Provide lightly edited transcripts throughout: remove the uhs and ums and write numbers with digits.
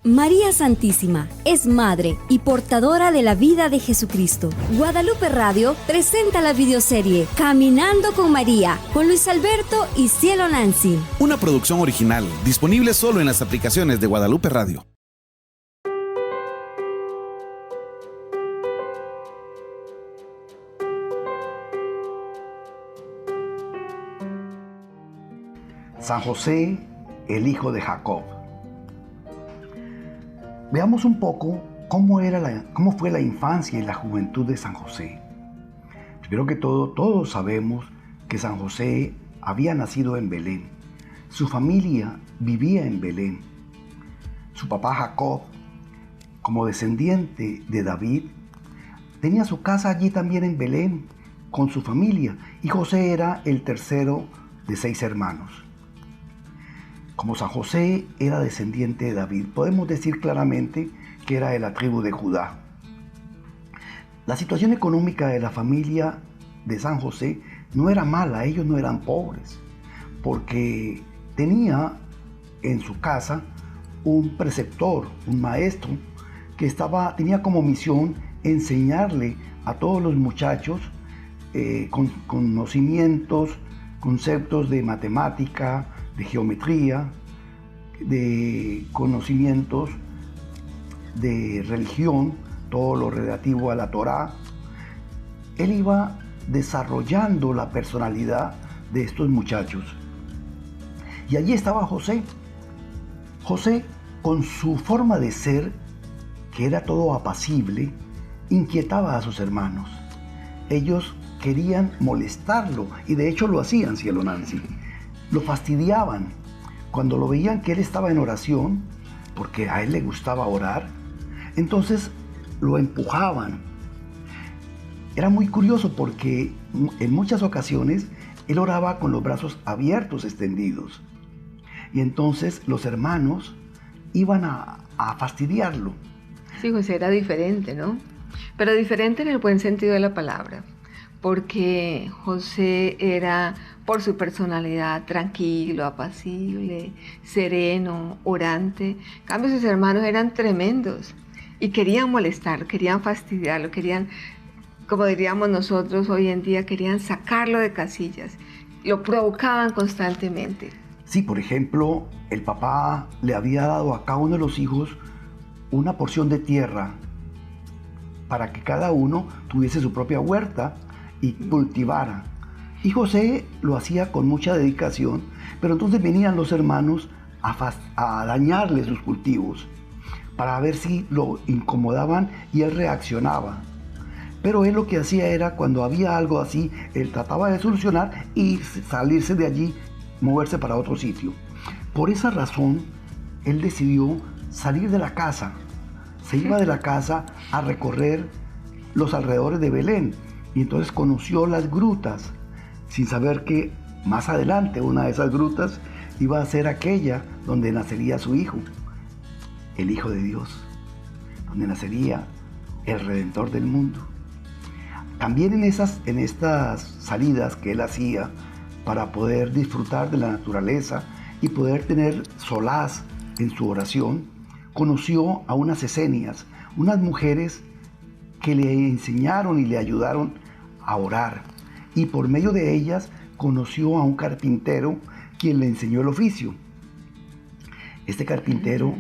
María Santísima es madre y portadora de la vida de Jesucristo. Guadalupe Radio presenta la videoserie Caminando con María, con Luis Alberto y Cielo Nancy. Una producción original, disponible solo en las aplicaciones de Guadalupe Radio. San José, el hijo de Jacob. Veamos un poco cómo fue la infancia y la juventud de San José. Primero que todo, todos sabemos que San José había nacido en Belén. Su familia vivía en Belén. Su papá Jacob, como descendiente de David, tenía su casa allí también en Belén con su familia, y José era el tercero de 6 hermanos. Como San José era descendiente de David, podemos decir claramente que era de la tribu de Judá. La situación económica de la familia de San José no era mala, ellos no eran pobres, porque tenía en su casa un preceptor, un maestro, que tenía como misión enseñarle a todos los muchachos conocimientos, conceptos de matemática, de geometría, de conocimientos de religión, todo lo relativo a la Torá. Él iba desarrollando la personalidad de estos muchachos. Y allí estaba José. José, con su forma de ser, que era todo apacible, inquietaba a sus hermanos. Ellos querían molestarlo, y de hecho lo hacían, Cielo Nancy. Lo fastidiaban cuando lo veían que él estaba en oración, porque a él le gustaba orar. Entonces lo empujaban. Era muy curioso porque en muchas ocasiones él oraba con los brazos abiertos, extendidos. Y entonces los hermanos iban a fastidiarlo. Sí, José era diferente, ¿no? Pero diferente en el buen sentido de la palabra, porque José era, por su personalidad, tranquilo, apacible, sereno, orante. En cambio, sus hermanos eran tremendos y querían molestarlo, querían fastidiarlo, querían, como diríamos nosotros hoy en día, querían sacarlo de casillas. Lo provocaban constantemente. Sí, por ejemplo, el papá le había dado a cada uno de los hijos una porción de tierra para que cada uno tuviese su propia huerta y cultivara. Y José lo hacía con mucha dedicación, pero entonces venían los hermanos a dañarle sus cultivos para ver si lo incomodaban, y él reaccionaba. Pero él lo que hacía era, cuando había algo así, él trataba de solucionar y salirse de allí, moverse para otro sitio. Por esa razón, él decidió salir de la casa. Se iba de la casa a recorrer los alrededores de Belén, y entonces conoció las grutas, sin saber que más adelante una de esas grutas iba a ser aquella donde nacería su hijo, el Hijo de Dios, donde nacería el Redentor del mundo. También en estas salidas que él hacía para poder disfrutar de la naturaleza y poder tener solaz en su oración, conoció a unas esenias, unas mujeres que le enseñaron y le ayudaron a orar. Y por medio de ellas conoció a un carpintero quien le enseñó el oficio. Este carpintero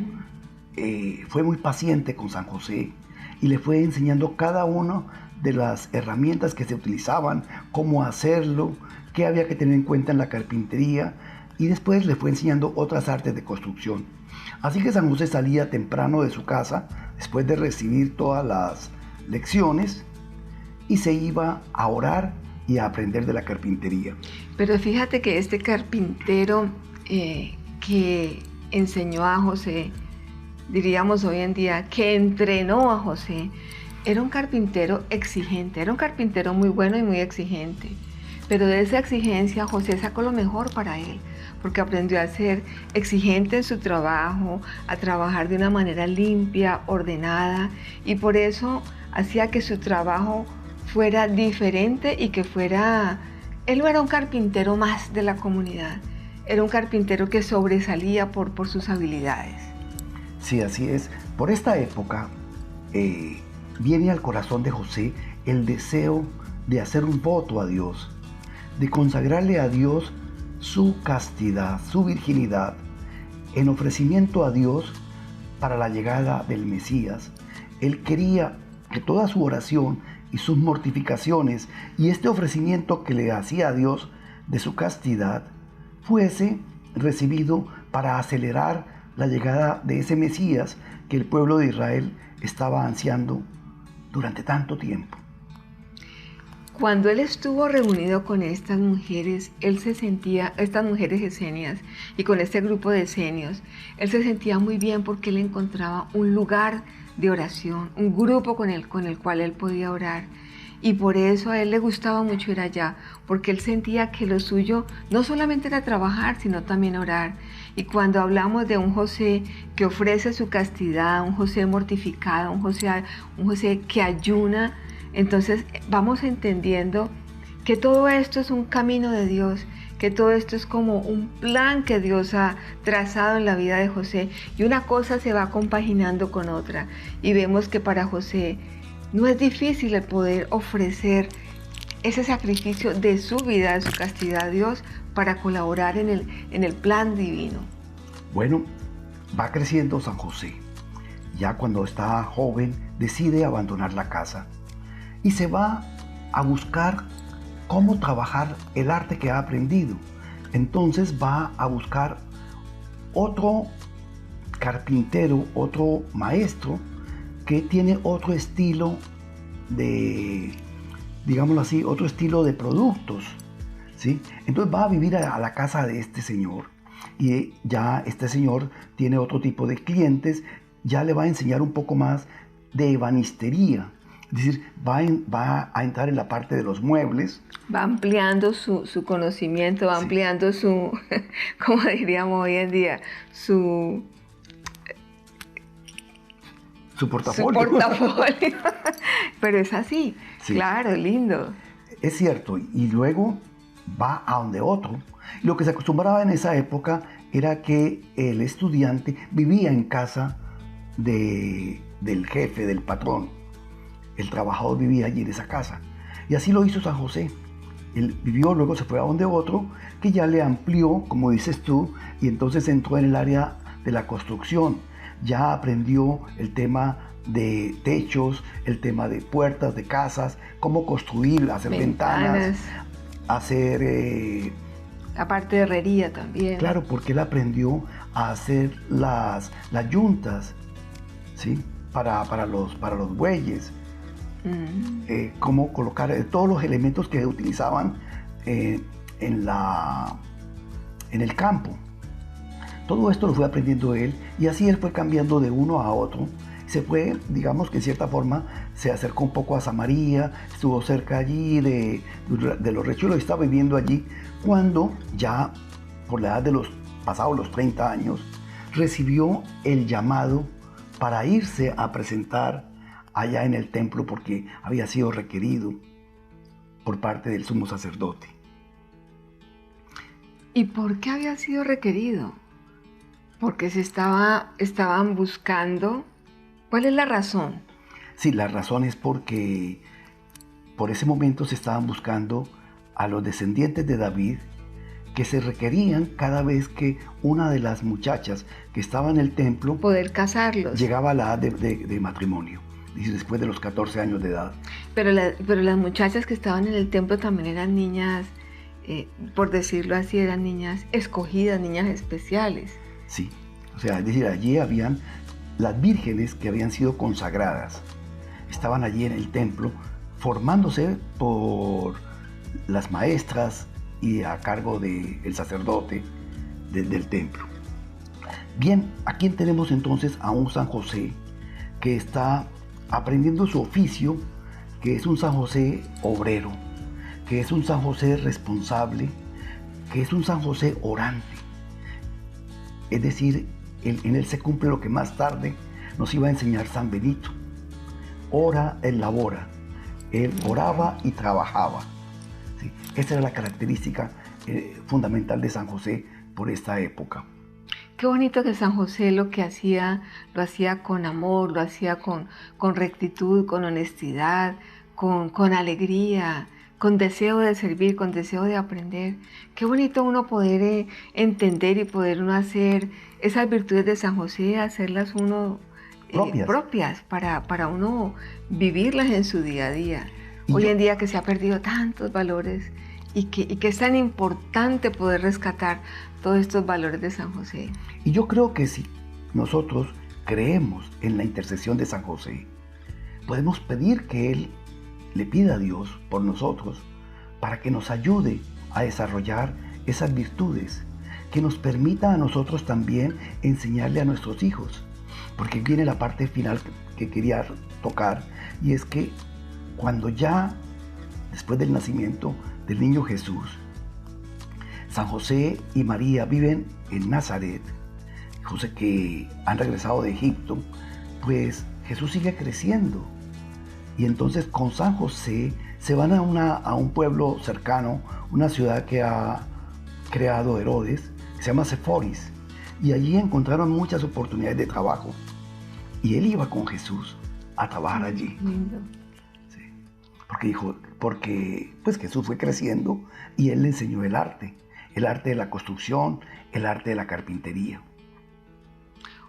fue muy paciente con San José y le fue enseñando cada una de las herramientas que se utilizaban, cómo hacerlo, qué había que tener en cuenta en la carpintería, y después le fue enseñando otras artes de construcción. Así que San José salía temprano de su casa después de recibir todas las lecciones y se iba a orar y a aprender de la carpintería. Pero fíjate que este carpintero que enseñó a José, diríamos hoy en día, que entrenó a José, era un carpintero exigente, era un carpintero muy bueno y muy exigente. Pero de esa exigencia José sacó lo mejor para él, porque aprendió a ser exigente en su trabajo, a trabajar de una manera limpia, ordenada, y por eso hacía que su trabajo fuera diferente y que él no era un carpintero más de la comunidad, era un carpintero que sobresalía por sus habilidades. Sí, así es. Por esta época viene al corazón de José el deseo de hacer un voto a Dios, de consagrarle a Dios su castidad, su virginidad, en ofrecimiento a Dios para la llegada del Mesías. Él quería que toda su oración y sus mortificaciones y este ofrecimiento que le hacía a Dios de su castidad fuese recibido para acelerar la llegada de ese Mesías que el pueblo de Israel estaba ansiando durante tanto tiempo. Cuando él estuvo reunido con estas mujeres, estas mujeres esenias y con este grupo de esenios, él se sentía muy bien porque él encontraba un lugar de oración, un grupo con el cual él podía orar. Y por eso a él le gustaba mucho ir allá, porque él sentía que lo suyo no solamente era trabajar, sino también orar. Y cuando hablamos de un José que ofrece su castidad, un José mortificado, un José que ayuna, entonces vamos entendiendo que todo esto es un camino de Dios, que todo esto es como un plan que Dios ha trazado en la vida de José, y una cosa se va compaginando con otra. Y vemos que para José no es difícil el poder ofrecer ese sacrificio de su vida, de su castidad a Dios, para colaborar en el plan divino. Bueno, va creciendo San José. Ya cuando está joven, decide abandonar la casa y se va a buscar cómo trabajar el arte que ha aprendido. Entonces va a buscar otro carpintero, otro maestro que tiene otro estilo de, digámoslo así, otro estilo de productos, ¿sí? Entonces va a vivir a la casa de este señor, y ya este señor tiene otro tipo de clientes, ya le va a enseñar un poco más de ebanistería. Es decir, va a entrar en la parte de los muebles. Va ampliando su conocimiento, va ampliando su, como diríamos hoy en día, su portafolio. Su portafolio. Pero es así, sí. Claro, lindo. Es cierto, y luego va a donde otro. Lo que se acostumbraba en esa época era que el estudiante vivía en casa del jefe, del patrón. El trabajador vivía allí en esa casa. Y así lo hizo San José. Él vivió, luego se fue a donde otro, que ya le amplió, como dices tú, y entonces entró en el área de la construcción. Ya aprendió el tema de techos, el tema de puertas, de casas, cómo construir, hacer ventanas, hacer... la parte de herrería también. Claro, porque él aprendió a hacer las yuntas, ¿sí? para los bueyes. Cómo colocar todos los elementos que utilizaban en el campo. Todo esto lo fue aprendiendo él, y así él fue cambiando de uno a otro. Se fue, digamos que en cierta forma, se acercó un poco a Samaria, estuvo cerca allí de los rechuelos, estaba viviendo allí, cuando ya por la edad de pasados los 30 años, recibió el llamado para irse a presentar allá en el templo, porque había sido requerido por parte del sumo sacerdote. ¿Y por qué había sido requerido? Porque estaban buscando. ¿Cuál es la razón? Sí, la razón es porque por ese momento se estaban buscando a los descendientes de David, que se requerían cada vez que una de las muchachas que estaba en el templo poder casarlos, llegaba a la edad de matrimonio, después de los 14 años de edad. Pero las muchachas que estaban en el templo también eran niñas, por decirlo así, eran niñas escogidas, niñas especiales. Sí, o sea, es decir, allí habían las vírgenes que habían sido consagradas, estaban allí en el templo formándose por las maestras y a cargo del sacerdote del templo. Bien, aquí tenemos entonces a un San José que está aprendiendo su oficio, que es un San José obrero, que es un San José responsable, que es un San José orante. Es decir, en él se cumple lo que más tarde nos iba a enseñar San Benito. Ora et labora. Él oraba y trabajaba. ¿Sí? Esa era la característica fundamental de San José por esta época. qué bonito que San José lo hacía con amor, lo hacía con rectitud, con honestidad, con alegría, con deseo de servir, con deseo de aprender. Qué bonito uno poder entender y poder uno hacer esas virtudes de San José, hacerlas uno propias para uno vivirlas en su día a día. Hoy en día que se ha perdido tantos valores y que es tan importante poder rescatar todos estos valores de San José. Y yo creo que si nosotros creemos en la intercesión de San José, podemos pedir que Él le pida a Dios por nosotros para que nos ayude a desarrollar esas virtudes, que nos permita a nosotros también enseñarle a nuestros hijos. Porque viene la parte final que quería tocar, y es que cuando ya, después del nacimiento del niño Jesús, San José y María viven en Nazaret, José que han regresado de Egipto, pues Jesús sigue creciendo. Y entonces con San José se van a un pueblo cercano, una ciudad que ha creado Herodes, que se llama Seforis, y allí encontraron muchas oportunidades de trabajo. Y él iba con Jesús a trabajar allí. Sí. Porque pues Jesús fue creciendo y él le enseñó el arte de la construcción, el arte de la carpintería.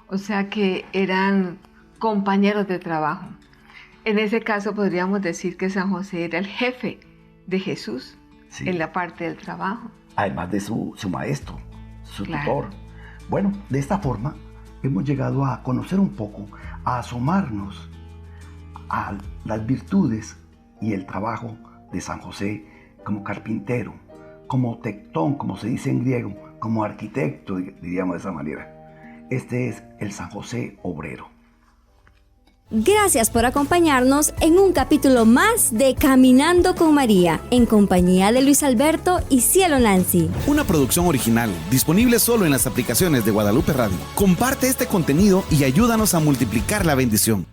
O sea que eran compañeros de trabajo. En ese caso podríamos decir que San José era el jefe de Jesús, sí, en la parte del trabajo. Además de su maestro, su tutor. Bueno, de esta forma hemos llegado a conocer un poco, a asomarnos a las virtudes y el trabajo de San José como carpintero, como tectón, como se dice en griego, como arquitecto, diríamos de esa manera. Este es el San José obrero. Gracias por acompañarnos en un capítulo más de Caminando con María, en compañía de Luis Alberto y Cielo Nancy. Una producción original, disponible solo en las aplicaciones de Guadalupe Radio. Comparte este contenido y ayúdanos a multiplicar la bendición.